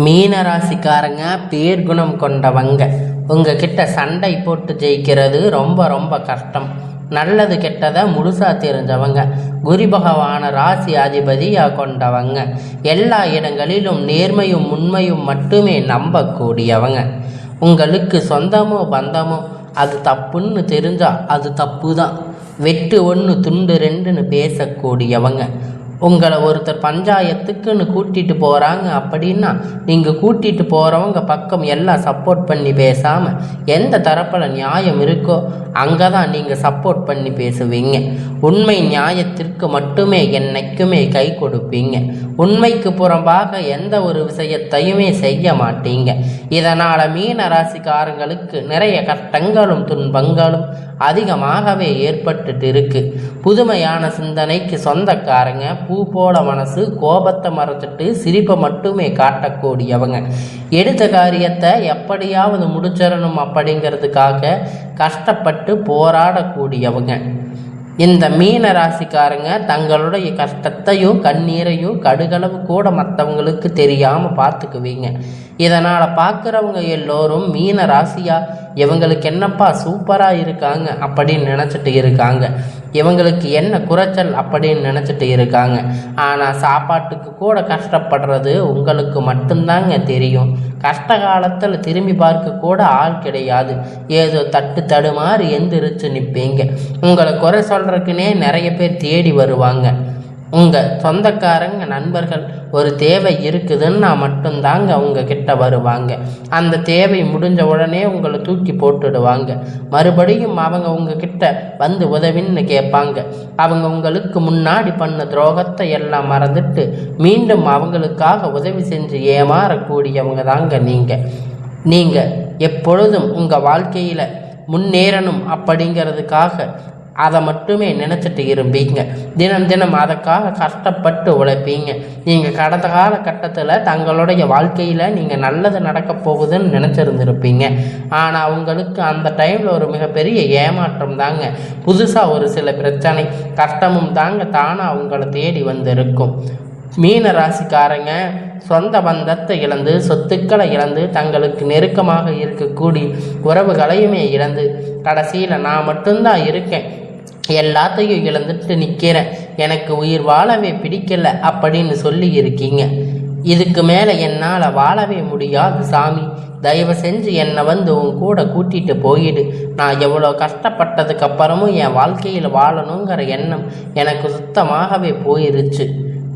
மீனராசிக்காரங்க பேர்குணம் கொண்டவங்க. உங்ககிட்ட சண்டை போட்டு ஜெயிக்கிறது ரொம்ப ரொம்ப கஷ்டம். நல்லது கெட்டதை முழுசா தெரிஞ்சவங்க. குரு பகவான ராசி அதிபதியாக கொண்டவங்க. எல்லா இடங்களிலும் நேர்மையும் உண்மையும் மட்டுமே நம்பக்கூடியவங்க. உங்களுக்கு சொந்தமோ பந்தமோ அது தப்புன்னு தெரிஞ்சா அது தப்பு தான். வெட்டு ஒன்று துண்டு ரெண்டுன்னு பேசக்கூடியவங்க. உங்களை ஒருத்தர் பஞ்சாயத்துக்குன்னு கூட்டிகிட்டு போகிறாங்க அப்படின்னா நீங்கள் கூட்டிகிட்டு போகிறவங்க பக்கம் எல்லாம் சப்போர்ட் பண்ணி பேசாமல் எந்த தரப்பில் நியாயம் இருக்கோ அங்கே தான் நீங்கள் சப்போர்ட் பண்ணி பேசுவீங்க. உண்மை நியாயத்திற்கு மட்டுமே என்னைக்குமே கை கொடுப்பீங்க. உண்மைக்கு புறம்பாக எந்த ஒரு விஷயத்தையுமே செய்ய மாட்டீங்க. இதனால் மீன ராசிக்காரங்களுக்கு நிறைய கஷ்டங்களும் துன்பங்களும் அதிகமாகவே ஏற்பட்டுட்டு இருக்கு. புதுமையான சிந்தனைக்கு சொந்தக்காரங்க. பூ போல மனசு, கோபத்தை மறைச்சிட்டு சிரிப்பை மட்டுமே காட்டக்கூடியவங்க. எடுத்த காரியத்தை எப்படியாவது முடிச்சிடணும் அப்படிங்கிறதுக்காக கஷ்டப்பட்டு போராடக்கூடியவங்க. இந்த மீன ராசிக்காரங்க தங்களுடைய கஷ்டத்தையும் கண்ணீரையும் கடுகளவு கூட மற்றவங்களுக்கு தெரியாமல் பார்த்துக்குவீங்க. இதனால் பார்க்குறவங்க எல்லோரும் மீன ராசியா இவங்களுக்கு என்னப்பா சூப்பராக இருக்காங்க அப்படின்னு நினச்சிட்டு இருக்காங்க. இவங்களுக்கு என்ன குறைச்சல் அப்படின்னு நினச்சிட்டு இருக்காங்க. ஆனால் சாப்பாட்டுக்கு கூட கஷ்டப்படுறது உங்களுக்கு மட்டும்தாங்க தெரியும். கஷ்ட காலத்தில் திரும்பி பார்க்க கூட ஆள் கிடையாது. ஏதோ தடுமாறி எந்திரிச்சு நிற்பீங்க. உங்களை குறை சொல்கிறதுக்குனே நிறைய பேர் தேடி வருவாங்க. உங்கள் சொந்தக்காரங்க நண்பர்கள் ஒரு தேவை இருக்குதுன்னா மட்டும்தாங்க உங்ககிட்ட வருவாங்க. அந்த தேவை முடிஞ்ச உடனே உங்களை தூக்கி போட்டுடுவாங்க. மறுபடியும் அவங்க உங்ககிட்ட வந்து உதவின்னு கேட்பாங்க. அவங்க உங்களுக்கு முன்னாடி பண்ண துரோகத்தை எல்லாம் மறந்துட்டு மீண்டும் அவங்களுக்காக உதவி செஞ்சு ஏமாறக்கூடியவங்க தாங்க நீங்கள் எப்பொழுதும் உங்கள் வாழ்க்கையில் முன்னேறணும் அப்படிங்கிறதுக்காக அதை மட்டுமே நினச்சிட்டு இருப்பீங்க. தினம் தினம் அதுக்காக கஷ்டப்பட்டு உழைப்பீங்க. நீங்கள் கடந்த காலகட்டத்தில் தங்களுடைய வாழ்க்கையில் நீங்கள் நல்லது நடக்க போகுதுன்னு நினச்சிருந்துருப்பீங்க. ஆனால் உங்களுக்கு அந்த டைமில் ஒரு மிகப்பெரிய ஏமாற்றம் தாங்க. புதுசாக ஒரு சில பிரச்சனை கஷ்டமும் தாங்க தானாக உங்களை தேடி வந்திருக்கும். மீன ராசிக்காரங்க சொந்த பந்தத்தை இழந்து, சொத்துக்களை இழந்து, தங்களுக்கு நெருக்கமாக இருக்கக்கூடிய உறவுகளையுமே இழந்து கடைசியில் நான் மட்டும்தான் இருக்கேன், எல்லாத்தையும் இழந்துட்டு நிற்கிறேன், எனக்கு உயிர் வாழவே பிடிக்கல அப்படின்னு சொல்லி இருக்கீங்க. இதுக்கு மேலே என்னால் வாழவே முடியாது சாமி, தயவு செஞ்சு என்னை வந்து உன் கூட கூட்டிகிட்டு போயிடு. நான் எவ்வளோ கஷ்டப்பட்டதுக்கு அப்புறமும் என் வாழ்க்கையில் வாழணுங்கிற எண்ணம் எனக்கு சுத்தமாகவே போயிருச்சு.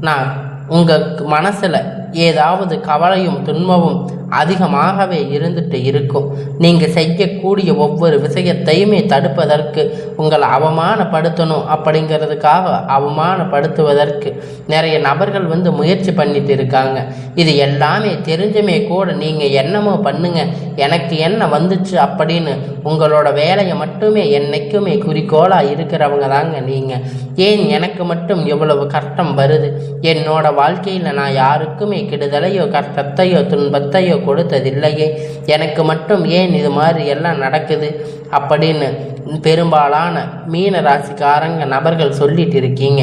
நான் உங்கள் மனசில் ஏதாவது கவலையும் துன்பமும் அதிகமாகவே இருந்துட்டு இருக்கும். நீங்கள் செய்யக்கூடிய ஒவ்வொரு விஷயத்தையுமே தடுப்பதற்கு, உங்களை அவமானப்படுத்தணும் அப்படிங்கிறதுக்காக அவமானப்படுத்துவதற்கு நிறைய நபர்கள் வந்து முயற்சி பண்ணிட்டு இருக்காங்க. இது எல்லாமே தெரிஞ்சுமே கூட நீங்கள் என்னமோ பண்ணுங்க, எனக்கு என்ன வந்துச்சு அப்படின்னு உங்களோட வேலையை மட்டுமே என்னைக்குமே குறிக்கோளாக இருக்கிறவங்க தாங்க நீங்கள். ஏன் எனக்கு மட்டும் எவ்வளவு கஷ்டம் வருது? என்னோட வாழ்க்கையில் நான் யாருக்குமே கெடுதலையோ கஷ்டத்தையோ துன்பத்தையோ கொடுத்ததில்லையே, எனக்கு மட்டும் ஏன் இது மாதிரி எல்லாம் நடக்குது அப்படின்னு பெரும்பாலான மீன ராசிக்காரங்க நபர்கள் சொல்லிட்டு இருக்கீங்க.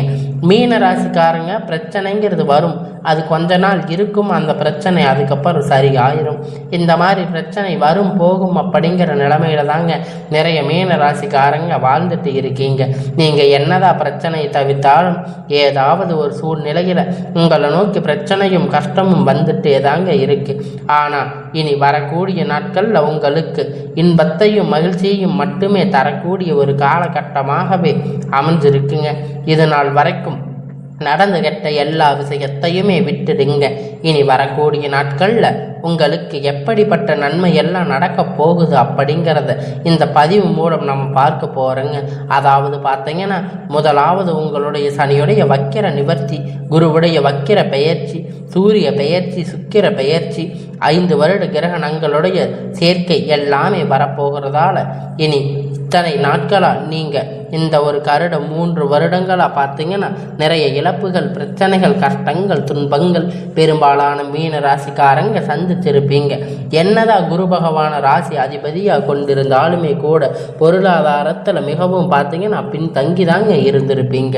மீன ராசிக்காரங்க பிரச்சனைங்கிறது வரும், அது கொஞ்ச நாள் இருக்கும். அந்த பிரச்சனை அதுக்கப்புறம் சரி ஆயிரும். இந்த மாதிரி பிரச்சனை வரும் போகும் அப்படிங்கிற நிலைமையில தாங்க நிறைய மீன ராசிக்காரங்க வாழ்ந்துட்டு இருக்கீங்க. நீங்கள் என்னதான் பிரச்சனையை தவிர்த்தாலும் ஏதாவது ஒரு சூழ்நிலையில் உங்களை நோக்கி பிரச்சனையும் கஷ்டமும் வந்துட்டே தாங்க இருக்கு. ஆனால் இனி வரக்கூடிய நாட்களில் உங்களுக்கு இன்பத்தையும் மகிழ்ச்சியையும் மட்டுமே தரக்கூடிய ஒரு காலகட்டமாகவே அமைஞ்சிருக்குங்க. இது நாள் வரைக்கும் நடந்து கெட்ட எல்லா விஷயத்தையுமே விட்டுடுங்க. இனி வரக்கூடிய நாட்களில் உங்களுக்கு எப்படிப்பட்ட நன்மை எல்லாம் நடக்க போகுது அப்படிங்கிறத இந்த பதிவு மூலம் நம்ம பார்க்க போகிறோங்க. அதாவது பார்த்தீங்கன்னா, முதலாவது உங்களுடைய சனியுடைய வக்கிர நிவர்த்தி, குருவுடைய வக்கிர பெயர்ச்சி, சூரிய பெயர்ச்சி, சுக்கிர பெயர்ச்சி, 5 வருட கிரகணங்களுடைய சேர்க்கை எல்லாமே வரப்போகிறதால இனி இத்தனை நாட்களாக நீங்கள் இந்த ஒரு கருடம் 3 வருடங்களாக பார்த்தீங்கன்னா நிறைய இழப்புகள், பிரச்சனைகள், கஷ்டங்கள், துன்பங்கள் பெரும்பாலான மீன ராசிக்காரங்க சந்திச்சிருப்பீங்க. என்னதான் குரு பகவான ராசி அதிபதியாக கொண்டிருந்தாலுமே கூட பொருளாதாரத்தில் மிகவும் பார்த்தீங்கன்னா பின்தங்கி தாங்க இருந்திருப்பீங்க.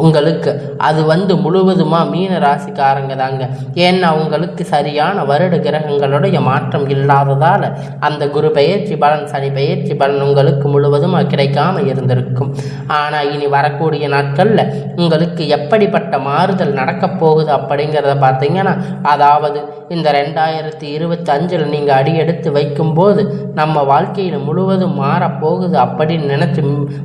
உங்களுக்கு அது முழுவதுமாக மீன ராசிக்காரங்க தாங்க. ஏன்னா உங்களுக்கு சரியான வருட கிரகங்களுடைய மாற்றம் இல்லாததால் அந்த குரு பெயர்ச்சி பலன், சனி பெயர்ச்சி பலன் உங்களுக்கு முழுவதுமாக கிடைக்காம இருந்திருக்கும். ஆனால் இனி வரக்கூடிய நாட்களில் உங்களுக்கு எப்படிப்பட்ட மாறுதல் நடக்கப் போகுது அப்படிங்கிறத பார்த்தீங்கன்னா, அதாவது இந்த 2025 நீங்கள் அடியெடுத்து வைக்கும்போது நம்ம வாழ்க்கையில் முழுவதும் மாறப்போகுது அப்படின்னு நினச்சி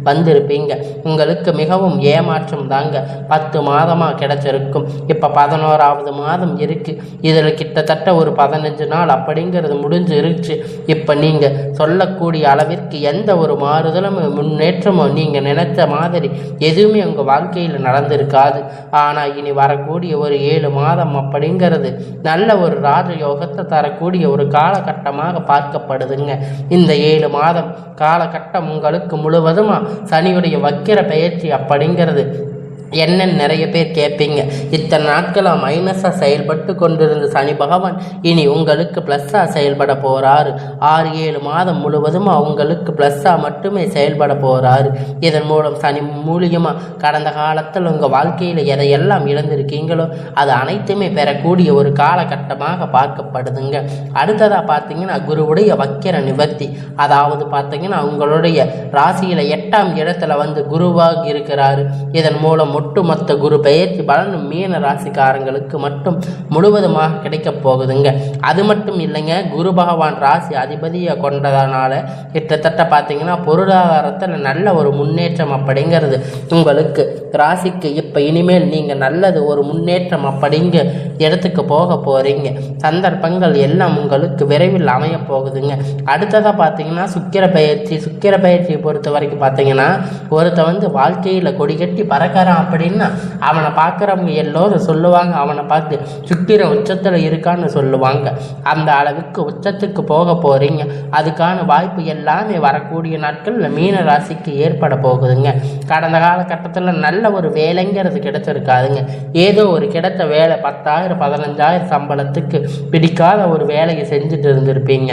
வந்திருப்பீங்க. உங்களுக்கு மிகவும் ஏமாற்றம் தாங்க 10 மாதமாக கிடைச்சிருக்கும். இப்போ 11வது மாதம் இருக்குது. இதில் கிட்டத்தட்ட ஒரு 15 நாள் அப்படிங்கிறது முடிஞ்சு இருந்துச்சு. இப்போ நீங்கள் சொல்லக்கூடிய அளவிற்கு எந்த ஒரு மாறுதலும் முன்னேற்றமோ நீங்கள் நினைத்த மாதிரி எதுவுமே உங்கள் வாழ்க்கையில் நடந்திருக்காது. ஆனால் இனி வரக்கூடிய ஒரு 7 மாதம் அப்படிங்கிறது நல்ல ஒரு ராஜயோகத்தை தரக்கூடிய ஒரு காலகட்டமாக பார்க்கப்படுதுங்க. இந்த 7 மாதம் காலகட்டம் உங்களுக்கு முழுவதுமாக சனியுடைய வக்கிர பெயர்ச்சி அப்படிங்கிறது என்னன்னு நிறைய பேர் கேட்பீங்க. இத்தனை நாட்களாக மைனஸாக செயல்பட்டு கொண்டிருந்த சனி பகவான் இனி உங்களுக்கு ப்ளஸ்ஸாக செயல்பட போகிறாரு. 6-7 மாதம் முழுவதும் உங்களுக்கு ப்ளஸ்ஸாக மட்டுமே செயல்பட போகிறாரு. இதன் மூலம் சனி மூலியமாக கடந்த காலத்தில் உங்கள் வாழ்க்கையில் எதையெல்லாம் இழந்திருக்கீங்களோ அது அனைத்துமே பெறக்கூடிய ஒரு காலகட்டமாக பார்க்கப்படுதுங்க. அடுத்ததாக பார்த்தீங்கன்னா குருவுடைய வக்கிர நிவர்த்தி, அதாவது பார்த்தீங்கன்னா உங்களுடைய ராசியில் 8ஆம் இடத்துல குருவாக இருக்கிறாரு. இதன் மூலம் ஒட்டுமொத்த குரு பெயர்ச்சி பலன் மீன ராசிக்காரங்களுக்கு மட்டும் முழுவதுமாக கிடைக்க போகுதுங்க. அது மட்டும் இல்லைங்க, குரு பகவான் ராசி அதிபதியை கொண்டதனால கிட்டத்தட்ட பார்த்தீங்கன்னா பொருளாதாரத்தில் நல்ல ஒரு முன்னேற்றம் அப்படிங்கிறது உங்களுக்கு ராசிக்கு இப்போ இனிமேல் நீங்கள் நல்லது ஒரு முன்னேற்றம் அப்படிங்க இடத்துக்கு போக போகிறீங்க. சந்தர்ப்பங்கள் எல்லாம் உங்களுக்கு விரைவில் அமைய போகுதுங்க. அடுத்ததாக பார்த்தீங்கன்னா சுக்கிர பயிற்சியை பொறுத்த வரைக்கும் பார்த்தீங்கன்னா ஒருத்த வாழ்க்கையில் கொடி கட்டி பறக்கிறான் அப்படின்னா அவனை பார்க்குறவங்க எல்லோரும் சொல்லுவாங்க, அவனை பார்த்து சுக்கிரன் உச்சத்தில் இருக்கான்னு சொல்லுவாங்க. அந்த அளவுக்கு உச்சத்துக்கு போக போகிறீங்க. அதுக்கான வாய்ப்பு எல்லாமே வரக்கூடிய நாட்களில் மீன ராசிக்கு ஏற்பட போகுதுங்க. கடந்த காலகட்டத்தில் நல்ல ஒரு வேலைங்கிறது கிடைச்சிருக்காதுங்க. ஏதோ ஒரு கிடைத்த வேலை 10,000 15,000 சம்பளத்துக்கு பிடிக்காத ஒரு வேலையை செஞ்சுட்டு இருந்திருப்பீங்க.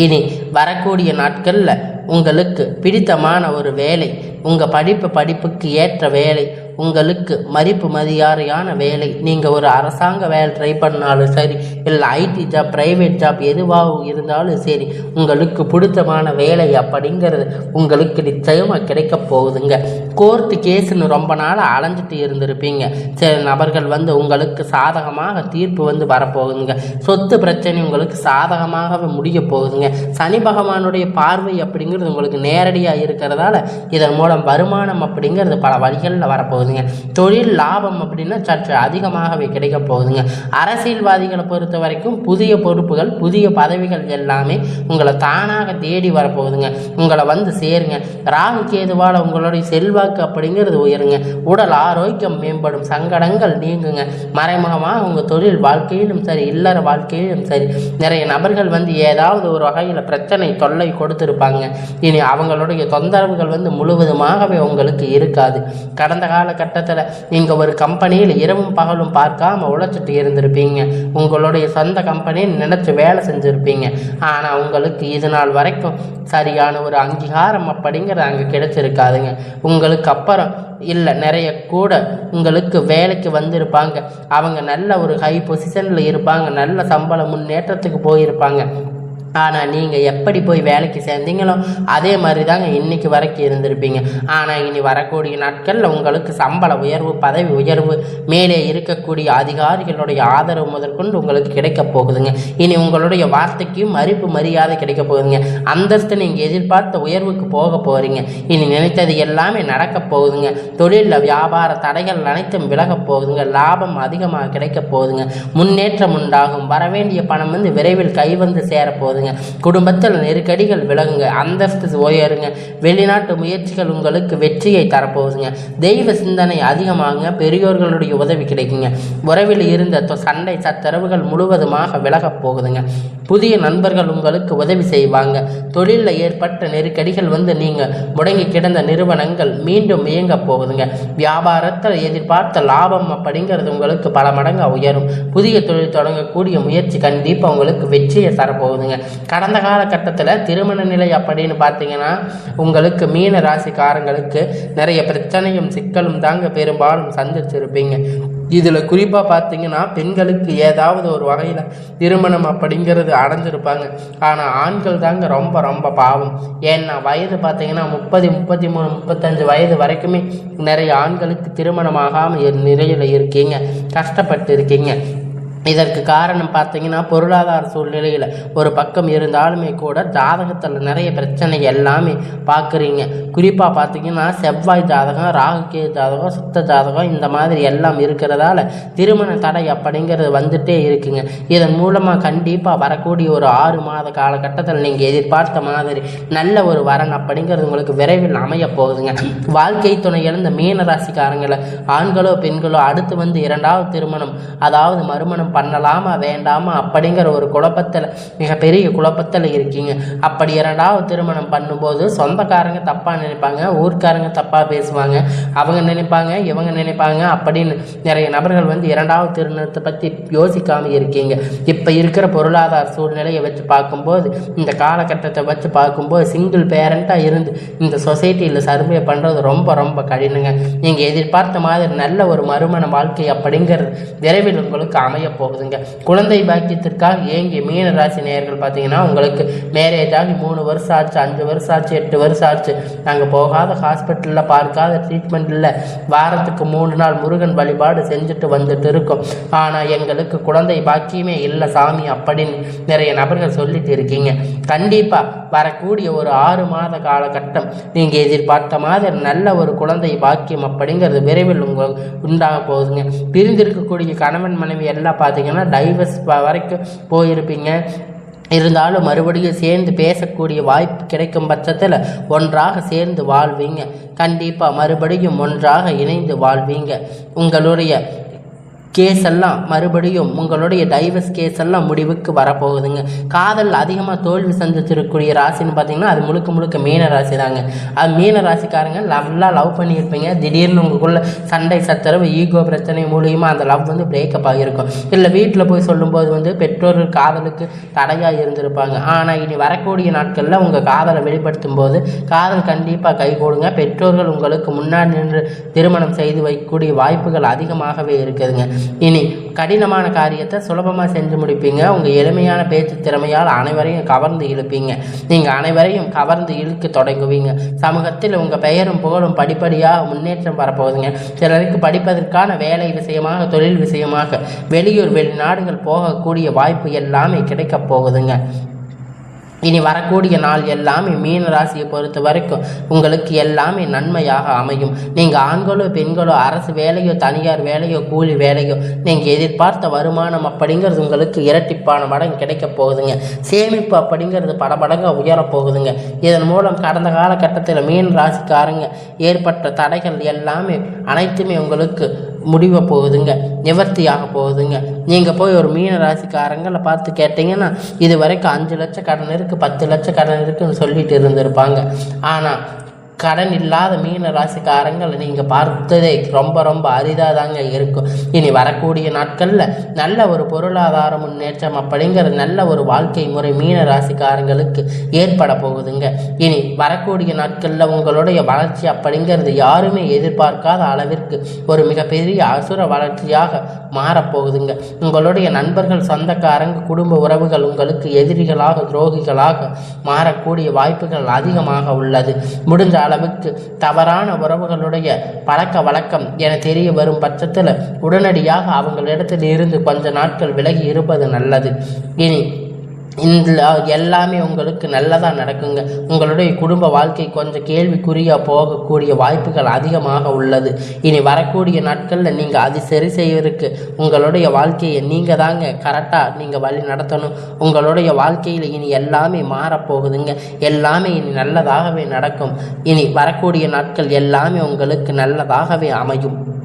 இனி வரக்கூடிய நாட்களில் உங்களுக்கு பிடித்தமான ஒரு வேலை, உங்கள் படிப்புக்கு ஏற்ற வேலை, உங்களுக்கு மதிப்பு மரியாதையான வேலை, நீங்கள் ஒரு அரசாங்க வேலை ட்ரை பண்ணாலும் சரி, இல்லை ஐடி ஜாப், ப்ரைவேட் ஜாப் எதுவாக இருந்தாலும் சரி, உங்களுக்கு பிடித்தமான வேலை அப்படிங்கிறது உங்களுக்கு நிச்சயமாக கிடைக்க போகுதுங்க. கோர்ட்டு கேஸுன்னு ரொம்ப நாளாக அலைஞ்சிட்டு இருந்திருப்பீங்க. சில நபர்கள் உங்களுக்கு சாதகமாக தீர்ப்பு வரப்போகுதுங்க. சொத்து பிரச்சனை உங்களுக்கு சாதகமாகவே முடிய போகுதுங்க. சனி பகவானுடைய பார்வை அப்படிங்கிறது உங்களுக்கு நேரடியாக இருக்கிறதால இதன் மூலம் வருமானம் அப்படிங்கிறது பல வழிகளில் வரப்போகுது. தொழில் லாபம் அப்படின்னா சற்று அதிகமாகவே கிடைக்க போகுதுங்க. அரசியல்வாதிகளை பொறுத்த வரைக்கும் புதிய பொறுப்புகள், புதிய பதவிகள் எல்லாமே உங்களை தானாக தேடி வரப்போகுதுங்க. உங்களை சேருங்க. ராகு கேதுவால் உங்களுடைய செல்வாக்கு அப்படிங்கிறது உயருங்க. உடல் ஆரோக்கியம் மேம்படும், சங்கடங்கள் நீங்குங்க. மறைமுகமாக உங்கள் தொழில் வாழ்க்கையிலும் சரி, இல்லற வாழ்க்கையிலும் சரி, நிறைய நபர்கள் ஏதாவது ஒரு வகையில் பிரச்சனை தொல்லை கொடுத்துருப்பாங்க. இனி அவங்களுடைய தொந்தரவுகள் முழுவதுமாகவே உங்களுக்கு இருக்காது. கடந்த காலகட்டத்தில் நீங்கள் ஒரு கம்பெனியில் இரவும் பகலும் பார்க்காம உழைச்சிட்டு இருந்திருப்பீங்க. உங்களுடைய சொந்த கம்பெனின்னு நினைச்சு வேலை செஞ்சுருப்பீங்க. ஆனால் உங்களுக்கு இது நாள் வரைக்கும் சரியான ஒரு அங்கீகாரம் அப்படிங்கிறது அங்கே கிடைச்சிருக்காதுங்க. உங்களுக்கு அப்புறம் இல்லை நிறைய கூட உங்களுக்கு வேலைக்கு வந்திருப்பாங்க. அவங்க நல்ல ஒரு ஹை பொசிஷனில் இருப்பாங்க, நல்ல சம்பள முன்னேற்றத்துக்கு போயிருப்பாங்க. ஆனால் நீங்கள் எப்படி போய் வேலைக்கு சேர்ந்தீங்களோ அதே மாதிரி தாங்க இன்றைக்கி வரைக்கும் இருந்திருப்பீங்க. ஆனால் இனி வரக்கூடிய நாட்களில் உங்களுக்கு சம்பள உயர்வு, பதவி உயர்வு, மேலே இருக்கக்கூடிய அதிகாரிகளுடைய ஆதரவு முதற்கொண்டு உங்களுக்கு கிடைக்க போகுதுங்க. இனி உங்களுடைய வார்த்தைக்கும் மதிப்பு மரியாதை கிடைக்க போகுதுங்க. அந்தஸ்து நீங்கள் எதிர்பார்த்த உயர்வுக்கு போக போகிறீங்க. இனி நினைத்தது எல்லாமே நடக்க போகுதுங்க. தொழிலில் வியாபார தடைகள் அனைத்தும் விலகப் போகுதுங்க. லாபம் அதிகமாக கிடைக்க போகுதுங்க. முன்னேற்றம் உண்டாகும். வரவேண்டிய பணம் விரைவில் கை சேரப்போகுதுங்க. போகுதுங்க. குடும்பத்தில் நெருக்கடிகள் விலகுங்க, அந்தஸ்து உயருங்க. வெளிநாட்டு முயற்சிகள் உங்களுக்கு வெற்றியை தரப்போகுதுங்க. தெய்வ சிந்தனை அதிகமாகுங்க, பெரியோர்களுடைய உதவி கிடைக்குங்க. உறவில் இருந்த சண்டை சச்சரவுகள் முழுவதுமாக விலகப் போகுதுங்க. புதிய நண்பர்கள் உங்களுக்கு உதவி செய்வாங்க. தொழிலில் ஏற்பட்ட நெருக்கடிகள் நீங்கள் முடங்கி கிடந்த நிறுவனங்கள் மீண்டும் இயங்க போகுதுங்க. வியாபாரத்தில் எதிர்பார்த்த லாபம் அப்படிங்கிறது உங்களுக்கு பல மடங்கு உயரும். புதிய தொழில் தொடங்கக்கூடிய முயற்சி கண்டிப்பாக உங்களுக்கு வெற்றியை தரப்போகுதுங்க. கடந்த காலகட்டத்தில் திருமண நிலை அப்படின்னு பார்த்தீங்கன்னா உங்களுக்கு மீன ராசிக்காரங்களுக்கு நிறைய பிரச்சனையும் சிக்கலும் தாங்க பெரும்பாலும் சந்திச்சிருப்பீங்க. இதில் குறிப்பாக பார்த்தீங்கன்னா பெண்களுக்கு ஏதாவது ஒரு வகையில் திருமணம் அப்படிங்கிறது அடைஞ்சிருப்பாங்க. ஆனால் ஆண்கள் தாங்க ரொம்ப ரொம்ப பாவம். ஏன்னா வயது பார்த்தீங்கன்னா 30, 33, 35 வயது வரைக்குமே நிறைய ஆண்களுக்கு திருமணமாகாமல் நிலையில் இருக்கீங்க, கஷ்டப்பட்டு இருக்கீங்க. இதற்கு காரணம் பார்த்தீங்கன்னா பொருளாதார சூழ்நிலையில் ஒரு பக்கம் இருந்தாலுமே கூட ஜாதகத்தில் நிறைய பிரச்சனை எல்லாமே பார்க்குறீங்க. குறிப்பாக பார்த்தீங்கன்னா செவ்வாய் ஜாதகம், ராகுகே ஜாதகம், சுத்த ஜாதகம் இந்த மாதிரி எல்லாம் இருக்கிறதால திருமண தடை அப்படிங்கிறது வந்துட்டே இருக்குங்க. இதன் மூலமாக கண்டிப்பாக வரக்கூடிய ஒரு 6 மாத காலகட்டத்தில் நீங்கள் எதிர்பார்த்த மாதிரி நல்ல ஒரு வரன் அப்படிங்கிறது உங்களுக்கு விரைவில் அமைய போகுதுங்க. வாழ்க்கை துணை இழந்த மீன ராசிக்காரங்களை ஆண்களோ பெண்களோ அடுத்து 2வது திருமணம் அதாவது மறுமணம் பண்ணலாமா வேண்டாமா அப்படிங்கிற ஒரு குழப்பத்தில், மிகப்பெரிய குழப்பத்தில் இருக்கீங்க. அப்படி 2வது திருமணம் பண்ணும்போது சொந்தக்காரங்க தப்பாக நினைப்பாங்க, ஊர்க்காரங்க தப்பாக பேசுவாங்க, அவங்க நினைப்பாங்க இவங்க நினைப்பாங்க அப்படின்னு நிறைய நபர்கள் 2வது திருமணத்தை பற்றி யோசிக்காமல் இருக்கீங்க. இப்போ இருக்கிற பொருளாதார சூழ்நிலையை வச்சு பார்க்கும்போது, இந்த காலகட்டத்தை வச்சு பார்க்கும்போது சிங்கிள் பேரண்ட்டாக இருந்து இந்த சொசைட்டியில் சர்வே பண்ணுறது ரொம்ப ரொம்ப கடினங்க. நீங்கள் எதிர்பார்த்த மாதிரி நல்ல ஒரு மறுமண வாழ்க்கை அப்படிங்கிறது விரைவில் உங்களுக்கு அமைய போகுதுங்க. குழந்தை பாக்கியத்திற்காக ஏங்கிய மீன ராசி நேயர்கள் பார்த்தீங்கன்னா உங்களுக்கு மேரேஜ் ஆகி 3 வருஷம் ஆச்சு, 5 வருஷம் ஆச்சு, 8 வருஷம் ஆச்சு, நாங்கள் போகாத ஹாஸ்பிட்டலில் பார்க்காத ட்ரீட்மெண்ட் இல்லை, வாரத்துக்கு 3 நாள் முருகன் வழிபாடு செஞ்சுட்டு வந்துட்டு இருக்கோம், ஆனால் எங்களுக்கு குழந்தை பாக்கியமே இல்லை சாமி அப்படின்னு நிறைய நபர்கள் சொல்லிட்டு இருக்கீங்க. கண்டிப்பாக வரக்கூடிய ஒரு 6 மாத காலகட்டம் நீங்கள் எதிர்பார்த்த மாதிரி நல்ல ஒரு குழந்தை பாக்கியம் அப்படிங்கிறது விரைவில் உங்களுக்கு உண்டாக போகுதுங்க. பிரிந்திருக்கக்கூடிய கணவன் மனைவி எல்லாம் பார்த்தீங்கன்னா டைவர்ஸ் வரைக்கும் போயிருப்பீங்க. இருந்தாலும் மறுபடியும் சேர்ந்து பேசக்கூடிய வாய்ப்பு கிடைக்கும் பட்சத்தில் ஒன்றாக சேர்ந்து வாழ்வீங்க. கண்டிப்பாக மறுபடியும் ஒன்றாக இணைந்து வாழ்வீங்க. உங்களுடைய கேஸ் எல்லாம் மறுபடியும் உங்களுடைய டைவர்ஸ் கேஸ் எல்லாம் முடிவுக்கு வரப்போகுதுங்க. காதல் அதிகமாக தோல்வி சந்திச்சிருக்கக்கூடிய ராசின்னு பார்த்தீங்கன்னா அது முழுக்க முழுக்க மீன ராசி தாங்க. அது மீன ராசிக்காரங்க நல்லா லவ் பண்ணியிருப்பீங்க. திடீர்னு உங்களுக்குள்ள சண்டை சச்சரவு ஈகோ பிரச்சனை மூலியமாக அந்த லவ் பிரேக்கப் ஆகியிருக்கும். இல்லை வீட்டில் போய் சொல்லும்போது பெற்றோர்கள் காதலுக்கு தடையாக இருந்திருப்பாங்க. ஆனால் இனி வரக்கூடிய நாட்களில் உங்கள் காதலை வெளிப்படுத்தும் போது காதல் கண்டிப்பாக கைகூடுங்க. பெற்றோர்கள் உங்களுக்கு முன்னாடி நின்று திருமணம் செய்து வைக்கக்கூடிய வாய்ப்புகள் அதிகமாகவே இருக்குதுங்க. இனி கடினமான காரியத்தை சுலபமாக செஞ்சு முடிப்பீங்க. உங்கள் எளிமையான பேச்சு திறமையால் அனைவரையும் கவர்ந்து இழுப்பீங்க. நீங்கள் அனைவரையும் கவர்ந்து இழுக்க தொடங்குவீங்க. சமூகத்தில் உங்கள் பெயரும் புகழும் படிப்படியாக முன்னேற்றம் வரப்போகுதுங்க. சிலருக்கு படிப்பதற்கான வேலை விஷயமாக, தொழில் விஷயமாக வெளியூர் வெளிநாடுகள் போகக்கூடிய வாய்ப்பு எல்லாமே கிடைக்கப் போகுதுங்க. இனி வரக்கூடிய நாள் எல்லாமே மீன ராசியை பொறுத்த வரைக்கும் உங்களுக்கு எல்லாமே நன்மையாக அமையும். நீங்கள் ஆண்களோ பெண்களோ அரசு வேலையோ தனியார் வேலையோ கூலி வேலையோ நீங்கள் எதிர்பார்த்த வருமானம் அப்படிங்கிறது உங்களுக்கு இரட்டிப்பான மடங்கு கிடைக்க போகுதுங்க. சேமிப்பு அப்படிங்கிறது பல மடங்கு உயரப்போகுதுங்க. இதன் மூலம் கடந்த காலகட்டத்தில் மீன ராசிக்காரங்க ஏற்பட்ட தடைகள் எல்லாமே அனைத்துமே உங்களுக்கு முடிவ போகுதுங்க, நிவர்த்தியாக போகுதுங்க. நீங்கள் போய் ஒரு மீன ராசிக்காரங்களை பார்த்து கேட்டிங்கன்னா இது வரைக்கும் 5 லட்சம் கடன் இருக்குது, 10 லட்சம் கடன் இருக்குன்னு சொல்லிட்டு இருந்திருப்பாங்க. ஆனால் கடன் இல்லாத மீன ராசிக்காரங்களை நீங்கள் பார்த்ததே ரொம்ப ரொம்ப அரிதாக தாங்க இருக்கும். இனி வரக்கூடிய நாட்களில் நல்ல ஒரு பொருளாதார முன்னேற்றம் அப்படிங்கிறது நல்ல ஒரு வாழ்க்கை முறை மீன ராசிக்காரங்களுக்கு ஏற்பட போகுதுங்க. இனி வரக்கூடிய நாட்களில் உங்களுடைய வளர்ச்சி அப்படிங்கிறது யாருமே எதிர்பார்க்காத அளவிற்கு ஒரு மிகப்பெரிய அசுர வளர்ச்சியாக மாறப்போகுதுங்க. உங்களுடைய நண்பர்கள், சொந்தக்காரங்க, குடும்ப உறவுகள் உங்களுக்கு எதிரிகளாக, துரோகிகளாக மாறக்கூடிய வாய்ப்புகள் அதிகமாக உள்ளது. முடிஞ்ச அளவுக்கு தவறான உறவுகளுடைய பழக்க வழக்கம் என தெரிய வரும் பட்சத்தில் உடனடியாக அவங்களிடத்தில் இருந்து கொஞ்ச நாட்கள் விலகி இருப்பது நல்லது. இனி எல்லாமே உங்களுக்கு நல்லதாக நடக்குங்க. உங்களுடைய குடும்ப வாழ்க்கை கொஞ்சம் கேள்விக்குறியாக போகக்கூடிய வாய்ப்புகள் அதிகமாக உள்ளது. இனி வரக்கூடிய நாட்களில் நீங்கள் அது சரி செய்வதற்கு உங்களுடைய வாழ்க்கையை நீங்கள் தாங்க கரெக்டாக நீங்கள் வழி நடத்தணும். உங்களுடைய வாழ்க்கையில் இனி எல்லாமே மாறப்போகுதுங்க. எல்லாமே இனி நல்லதாகவே நடக்கும். இனி வரக்கூடிய நாட்கள் எல்லாமே உங்களுக்கு நல்லதாகவே அமையும்.